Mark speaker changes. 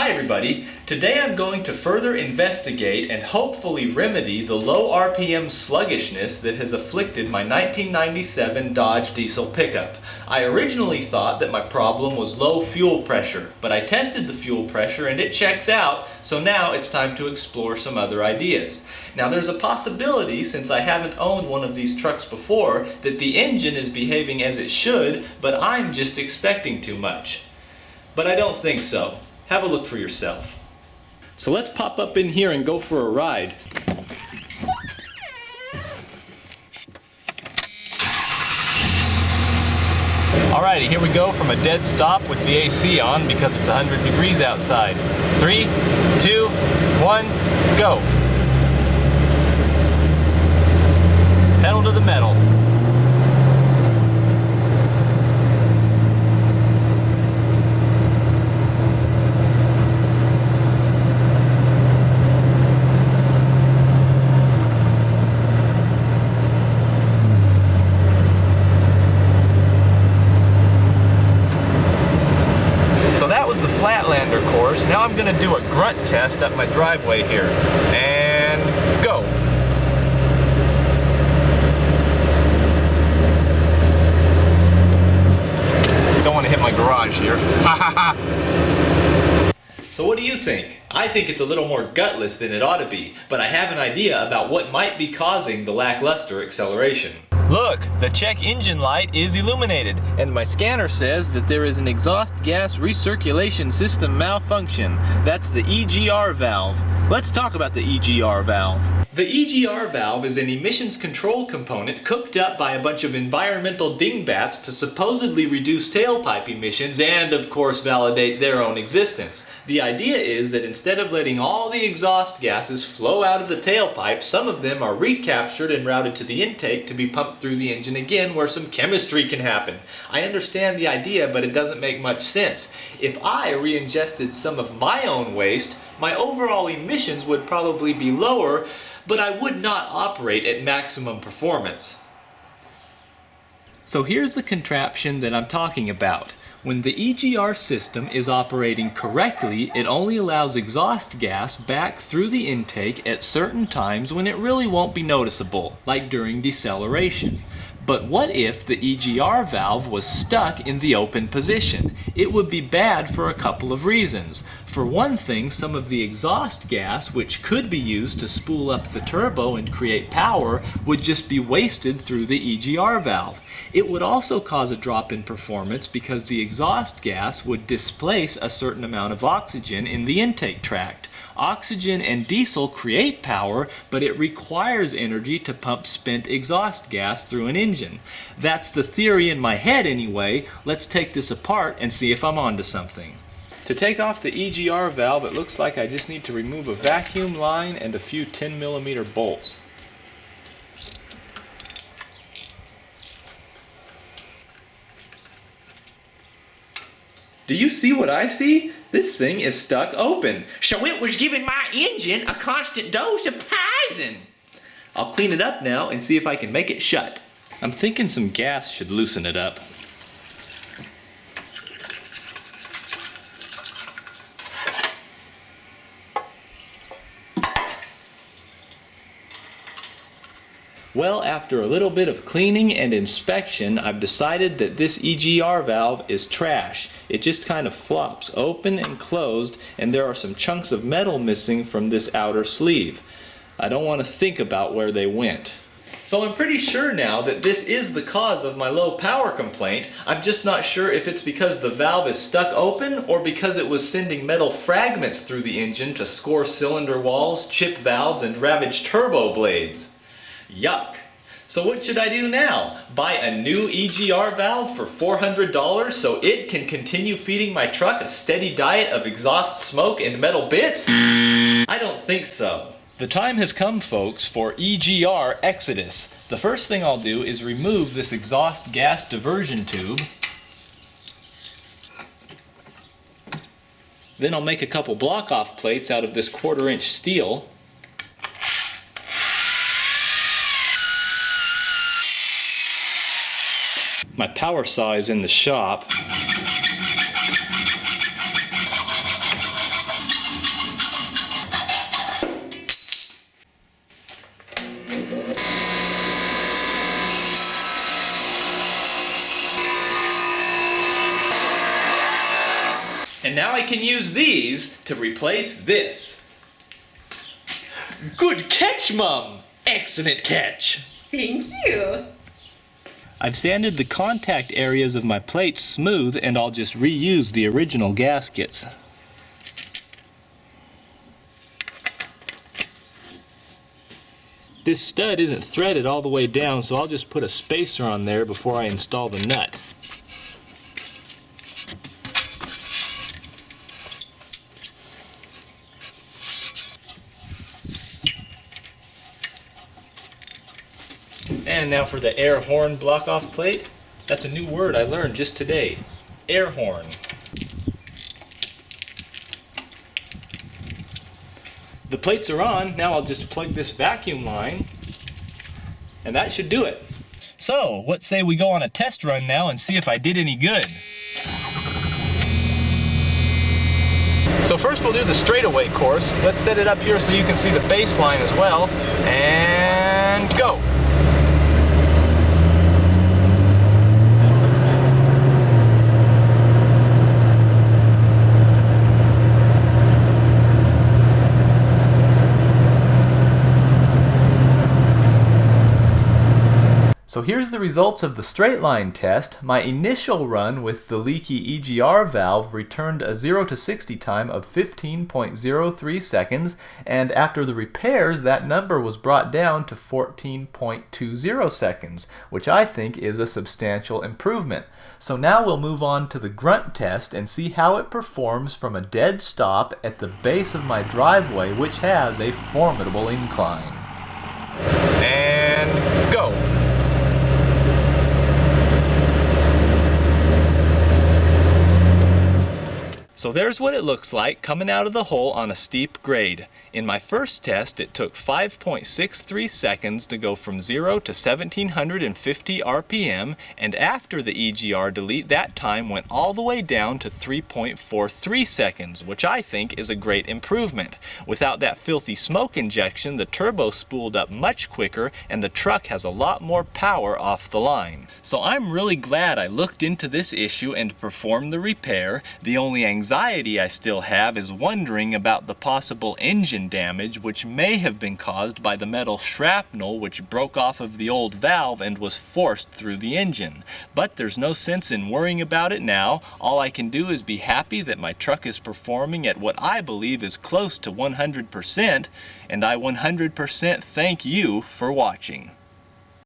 Speaker 1: Hi everybody, today I'm going to further investigate and hopefully remedy the low RPM sluggishness that has afflicted my 1997 Dodge diesel pickup. I originally thought that my problem was low fuel pressure, but I tested the fuel pressure and it checks out, so now it's time to explore some other ideas. Now there's a possibility, since I haven't owned one of these trucks before, that the engine is behaving as it should, but I'm just expecting too much. But I don't think so. Have a look for yourself. So let's pop up in here and go for a ride. Alrighty, here we go from a dead stop with the AC on because it's 100 degrees outside. 3, 2, 1, go. Pedal to the metal. The Flatlander course. Now I'm going to do a grunt test up my driveway here. And go! Don't want to hit my garage here. So what do you think? I think it's a little more gutless than it ought to be, but I have an idea about what might be causing the lackluster acceleration. Look, the check engine light is illuminated, and my scanner says that there is an exhaust gas recirculation system malfunction. That's the EGR valve. Let's talk about the EGR valve. The EGR valve is an emissions control component cooked up by a bunch of environmental dingbats to supposedly reduce tailpipe emissions and, of course, validate their own existence. The idea is that instead of letting all the exhaust gases flow out of the tailpipe, some of them are recaptured and routed to the intake to be pumped through the engine again, where some chemistry can happen. I understand the idea, but it doesn't make much sense. If I re-ingested some of my own waste, my overall emissions would probably be lower, but I would not operate at maximum performance. So here's the contraption that I'm talking about. When the EGR system is operating correctly, it only allows exhaust gas back through the intake at certain times when it really won't be noticeable, like during deceleration. But what if the EGR valve was stuck in the open position? It would be bad for a couple of reasons. For one thing, some of the exhaust gas, which could be used to spool up the turbo and create power, would just be wasted through the EGR valve. It would also cause a drop in performance because the exhaust gas would displace a certain amount of oxygen in the intake tract. Oxygen and diesel create power, but it requires energy to pump spent exhaust gas through an engine. That's the theory in my head anyway. Let's take this apart and see if I'm onto something. To take off the EGR valve, it looks like I just need to remove a vacuum line and a few 10mm bolts. Do you see what I see? This thing is stuck open. So it was giving my engine a constant dose of poison. I'll clean it up now and see if I can make it shut. I'm thinking some gas should loosen it up. Well, after a little bit of cleaning and inspection, I've decided that this EGR valve is trash. It just kind of flops open and closed, and there are some chunks of metal missing from this outer sleeve. I don't want to think about where they went. So I'm pretty sure now that this is the cause of my low power complaint. I'm just not sure if it's because the valve is stuck open or because it was sending metal fragments through the engine to score cylinder walls, chip valves, and ravage turbo blades. Yuck. So what should I do now? Buy a new EGR valve for $400 so it can continue feeding my truck a steady diet of exhaust smoke and metal bits? I don't think so. The time has come, folks, for EGR Exodus. The first thing I'll do is remove this exhaust gas diversion tube. Then I'll make a couple block-off plates out of this 1/4-inch steel. My power saw is in the shop. And now I can use these to replace this. Good catch, Mum! Excellent catch!
Speaker 2: Thank you!
Speaker 1: I've sanded the contact areas of my plates smooth, and I'll just reuse the original gaskets. This stud isn't threaded all the way down, so I'll just put a spacer on there before I install the nut. And now for the air horn block-off plate. That's a new word I learned just today. Air horn. The plates are on. Now I'll just plug this vacuum line, and that should do it. So, let's say we go on a test run now and see if I did any good. So first we'll do the straightaway course. Let's set it up here so you can see the baseline as well. And go! So here's the results of the straight line test. My initial run with the leaky Egr valve returned a 0 to 60 time of 15.03 seconds, and after the repairs that number was brought down to 14.20 seconds, which I think is a substantial improvement. So now we'll move on to the grunt test and see how it performs from a dead stop at the base of my driveway, which has a formidable incline. And go! So there's what it looks like coming out of the hole on a steep grade. In my first test, it took 5.63 seconds to go from 0 to 1750 RPM, and after the EGR delete, that time went all the way down to 3.43 seconds, which I think is a great improvement. Without that filthy smoke injection, the turbo spooled up much quicker, and the truck has a lot more power off the line. So I'm really glad I looked into this issue and performed the repair. The only anxiety I still have is wondering about the possible engine damage which may have been caused by the metal shrapnel which broke off of the old valve and was forced through the engine. But there's no sense in worrying about it now. All I can do is be happy that my truck is performing at what I believe is close to 100%, and I 100% thank you for watching.